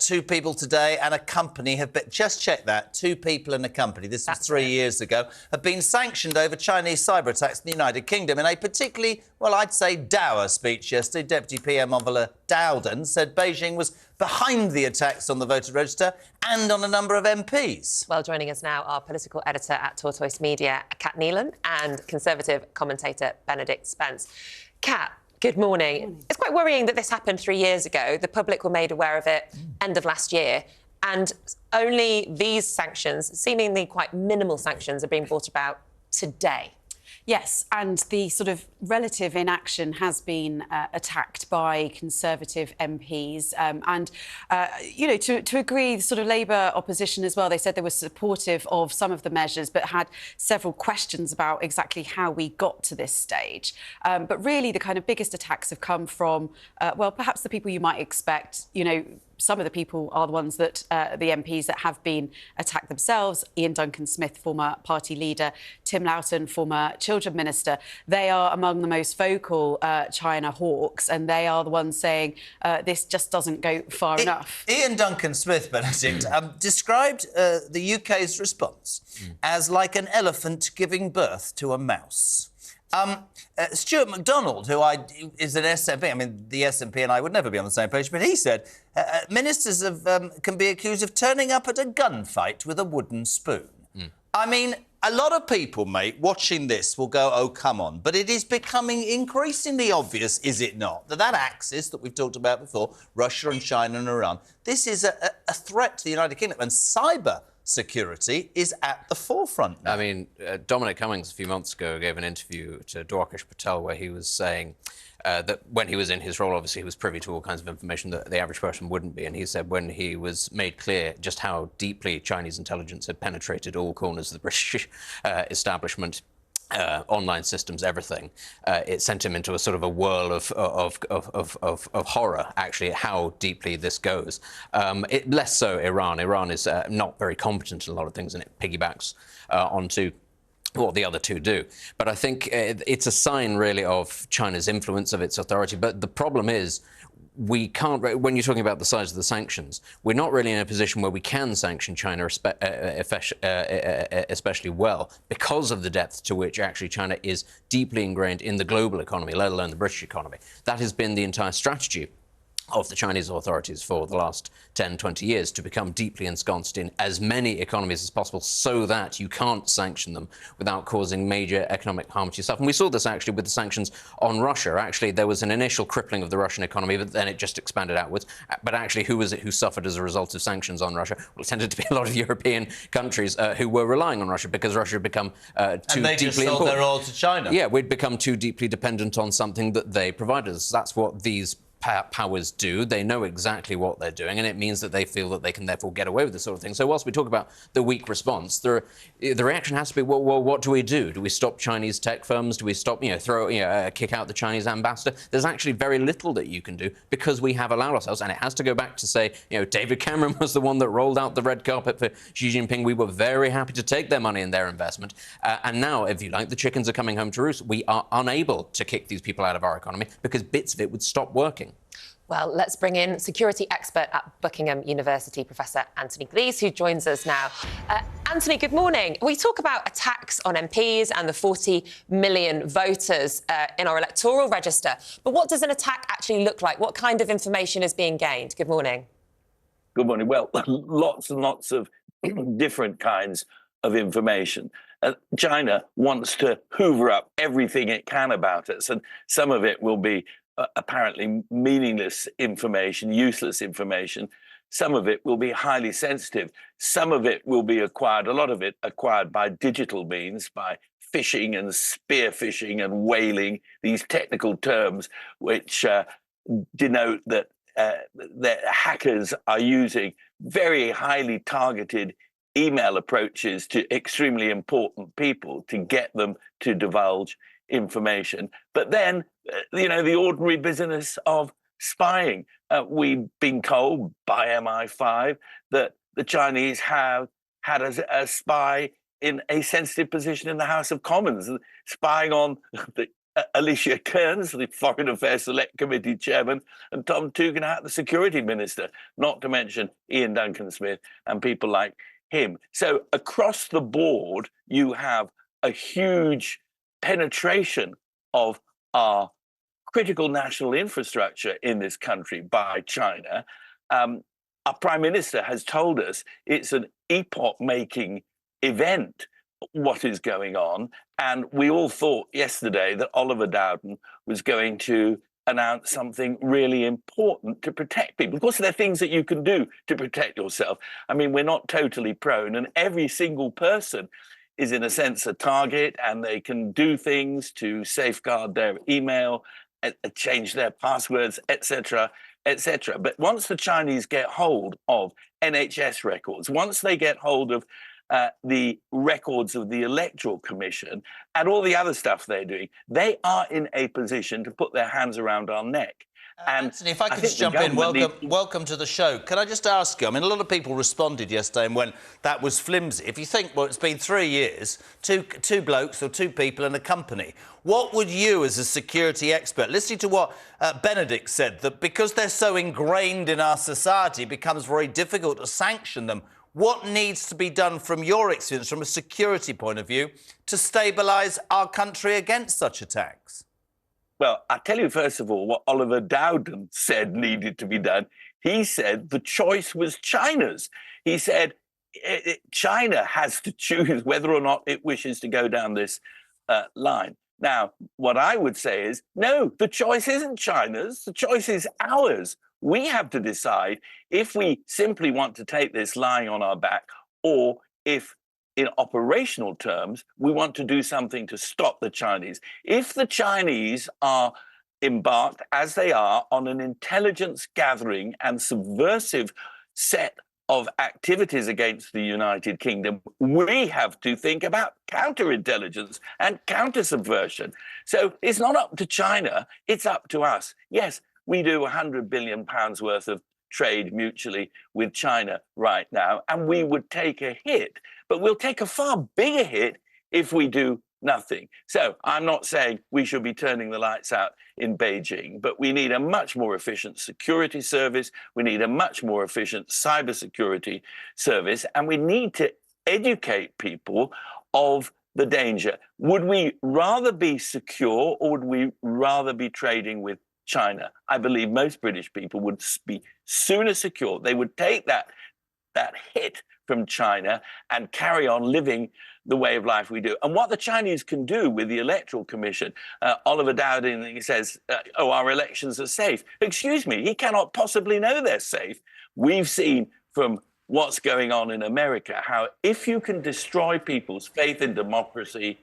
two people today and a company have been... Just check that. Two people and a company, this was 3 years ago, have been sanctioned over Chinese cyber attacks in the United Kingdom. In a particularly, well, I'd say dour speech yesterday, Deputy PM Onvala Dowden said Beijing was behind the attacks on the voter register and on a number of MPs. Well, joining us now are political editor at Tortoise Media, Cat Neilan, and Conservative commentator Benedict Spence. Cat, good morning. It's quite worrying that this happened 3 years ago. The public were made aware of it end of last year, and only these sanctions, seemingly quite minimal sanctions, are being brought about today. Yes, and the sort of relative inaction has been attacked by Conservative MPs. You know, to agree, sort of Labour opposition as well, they said they were supportive of some of the measures, but had several questions about exactly how we got to this stage. But really, the kind of biggest attacks have come from, well, perhaps the people you might expect, you know. Some of the people are the ones that, the MPs that have been attacked themselves. Iain Duncan-Smith, former party leader, Tim Loughton, former children minister. They are among the most vocal China hawks, and they are the ones saying this just doesn't go far enough. Iain Duncan-Smith, Benedict, described the UK's response as like an elephant giving birth to a mouse. Stuart MacDonald, who is an SNP, I mean, the SNP and I would never be on the same page, but he said ministers can be accused of turning up at a gunfight with a wooden spoon. I mean, a lot of people, mate, watching this will go, oh, come on. But it is becoming increasingly obvious, is it not, that axis that we've talked about before, Russia and China and Iran, this is a threat to the United Kingdom, and cyber security is at the forefront now. I mean, Dominic Cummings a few months ago gave an interview to Dwarkesh Patel where he was saying that when he was in his role, obviously he was privy to all kinds of information that the average person wouldn't be. And he said when he was made clear just how deeply Chinese intelligence had penetrated all corners of the British establishment, online systems, everything, it sent him into a sort of a whirl of horror, actually, how deeply this goes. Less so Iran. Iran is not very competent in a lot of things, and it piggybacks onto what the other two do. But I think it's a sign, really, of China's influence, of its authority. But the problem is, we can't, when you're talking about the size of the sanctions, we're not really in a position where we can sanction China especially well because of the depth to which actually China is deeply ingrained in the global economy, let alone the British economy. That has been the entire strategy of the Chinese authorities for the last 10, 20 years, to become deeply ensconced in as many economies as possible so that you can't sanction them without causing major economic harm to yourself. And we saw this actually with the sanctions on Russia. Actually, there was an initial crippling of the Russian economy, but then it just expanded outwards. But actually, who was it who suffered as a result of sanctions on Russia? Well, it tended to be a lot of European countries who were relying on Russia because Russia had become too deeply important. And they just sold their oil to China. Yeah, we'd become too deeply dependent on something that they provided us. That's what these powers do. They know exactly what they're doing, and it means that they feel that they can therefore get away with this sort of thing. So whilst we talk about the weak response, the reaction has to be, well, what do we do? Do we stop Chinese tech firms? Do we stop, kick out the Chinese ambassador? There's actually very little that you can do because we have allowed ourselves, and it has to go back to say, David Cameron was the one that rolled out the red carpet for Xi Jinping. We were very happy to take their money and their investment. And now, if you like, the chickens are coming home to roost. We are unable to kick these people out of our economy because bits of it would stop working. Well, let's bring in security expert at Buckingham University, Professor Anthony Glees, who joins us now. Anthony, good morning. We talk about attacks on MPs and the 40 million voters in our electoral register. But what does an attack actually look like? What kind of information is being gained? Good morning. Good morning. Well, lots and lots of different kinds of information. China wants to hoover up everything it can about us, and some of it will be apparently meaningless information, useless information. Some of it will be highly sensitive. Some of it will be acquired, a lot of it acquired by digital means, by phishing and spear phishing and whaling, these technical terms which denote that hackers are using very highly targeted email approaches to extremely important people to get them to divulge information. But then, the ordinary business of spying. We've been told by MI5 that the Chinese have had a spy in a sensitive position in the House of Commons, spying on the Alicia Kearns, the Foreign Affairs Select Committee chairman, and Tom Tugendhat, the security minister, not to mention Iain Duncan-Smith and people like him. So across the board, you have a huge penetration of our critical national infrastructure in this country by China. Our Prime Minister has told us it's an epoch-making event, what is going on. And we all thought yesterday that Oliver Dowden was going to announce something really important to protect people. Of course, there are things that you can do to protect yourself. I mean, we're not totally prone, and every single person is, in a sense, a target, and they can do things to safeguard their email, change their passwords, etc., etc. But once the Chinese get hold of NHS records, once they get hold of the records of the Electoral Commission and all the other stuff they're doing, they are in a position to put their hands around our neck. And Anthony, if I could just jump in, welcome to the show. Can I just ask you, I mean, a lot of people responded yesterday and went, that was flimsy. If you think, well, it's been 3 years, two blokes or two people and a company, what would you, as a security expert, listening to what Benedict said, that because they're so ingrained in our society, it becomes very difficult to sanction them, what needs to be done from your experience, from a security point of view, to stabilise our country against such attacks? Well, I'll tell you, first of all, what Oliver Dowden said needed to be done. He said the choice was China's. He said China has to choose whether or not it wishes to go down this line. Now, what I would say is, no, the choice isn't China's. The choice is ours. We have to decide if we simply want to take this lying on our back, or if, in operational terms, we want to do something to stop the Chinese. If the Chinese are embarked, as they are, on an intelligence gathering and subversive set of activities against the United Kingdom, we have to think about counterintelligence and counter-subversion. So it's not up to China, it's up to us. Yes, we do £100 billion worth of trade mutually with China right now, and we would take a hit, but we'll take a far bigger hit if we do nothing. So I'm not saying we should be turning the lights out in Beijing, but we need a much more efficient security service. We need a much more efficient cybersecurity service, and we need to educate people of the danger. Would we rather be secure, or would we rather be trading with China? I believe most British people would be sooner secure. They would take that hit from China and carry on living the way of life we do. And what the Chinese can do with the Electoral Commission, Oliver Dowden says, our elections are safe. Excuse me, he cannot possibly know they're safe. We've seen from what's going on in America how if you can destroy people's faith in democracy,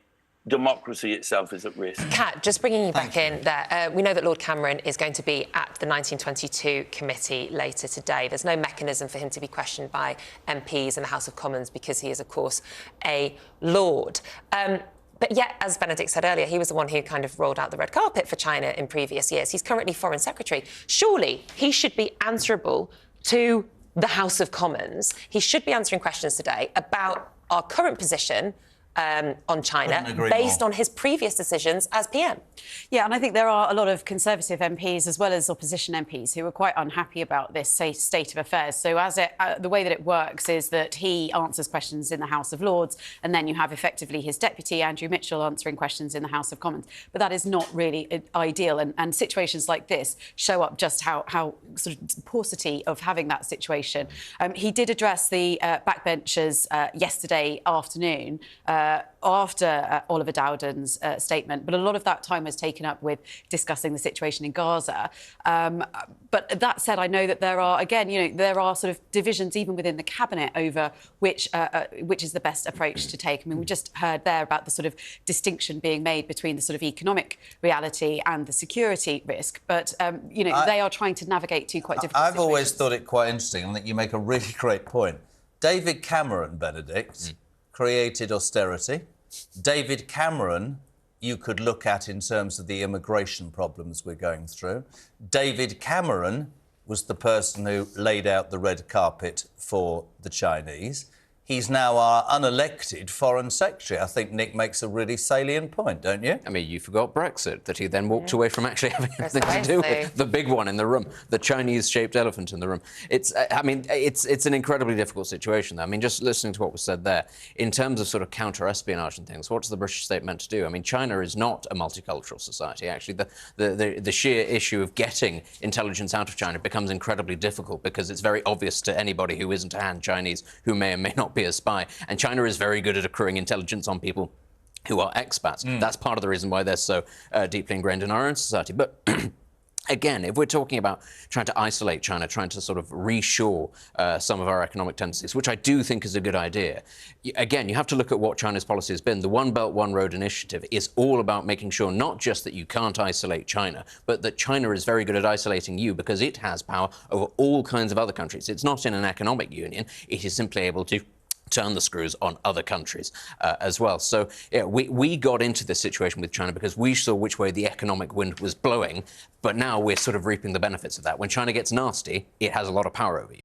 democracy itself is at risk. Cat, just bringing you back in there, we know that Lord Cameron is going to be at the 1922 committee later today. There's no mechanism for him to be questioned by MPs in the House of Commons because he is, of course, a Lord. But yet, as Benedict said earlier, he was the one who kind of rolled out the red carpet for China in previous years. He's currently Foreign Secretary. Surely he should be answerable to the House of Commons. He should be answering questions today about our current position on China based on his previous decisions as PM. Yeah, and I think there are a lot of Conservative MPs as well as opposition MPs who are quite unhappy about this state of affairs. So the way that it works is that he answers questions in the House of Lords, and then you have effectively his deputy, Andrew Mitchell, answering questions in the House of Commons. But that is not really ideal, and situations like this show up just how sort of paucity of having that situation. He did address the backbenchers yesterday afternoon, after Oliver Dowden's statement, but a lot of that time was taken up with discussing the situation in Gaza. But that said, I know that there are, again, there are sort of divisions even within the cabinet over which is the best approach to take. I mean, we just heard there about the sort of distinction being made between the sort of economic reality and the security risk. But they are trying to navigate two quite different situations. I've always thought it quite interesting, and that you make a really great point. David Cameron, Benedict, created austerity. David Cameron, you could look at in terms of the immigration problems we're going through. David Cameron was the person who laid out the red carpet for the Chinese. he's now our unelected foreign secretary. I think Nick makes a really salient point, don't you? I mean, you forgot Brexit, that he then walked away from actually having anything to do Precisely. with the big one in the room, the Chinese-shaped elephant in the room. It's an incredibly difficult situation, though. I mean, just listening to what was said there, in terms of sort of counter-espionage and things, what's the British state meant to do? I mean, China is not a multicultural society. Actually, the sheer issue of getting intelligence out of China becomes incredibly difficult because it's very obvious to anybody who isn't a Han Chinese who may or may not be a spy. And China is very good at accruing intelligence on people who are expats. That's part of the reason why they're so deeply ingrained in our own society. But again, if we're talking about trying to isolate China, trying to sort of reshore some of our economic tendencies, which I do think is a good idea, again, you have to look at what China's policy has been. The One Belt, One Road initiative is all about making sure not just that you can't isolate China, but that China is very good at isolating you because it has power over all kinds of other countries. It's not in an economic union. It is simply able to turn the screws on other countries as well. So yeah, we got into this situation with China because we saw which way the economic wind was blowing, but now we're sort of reaping the benefits of that. When China gets nasty, it has a lot of power over you.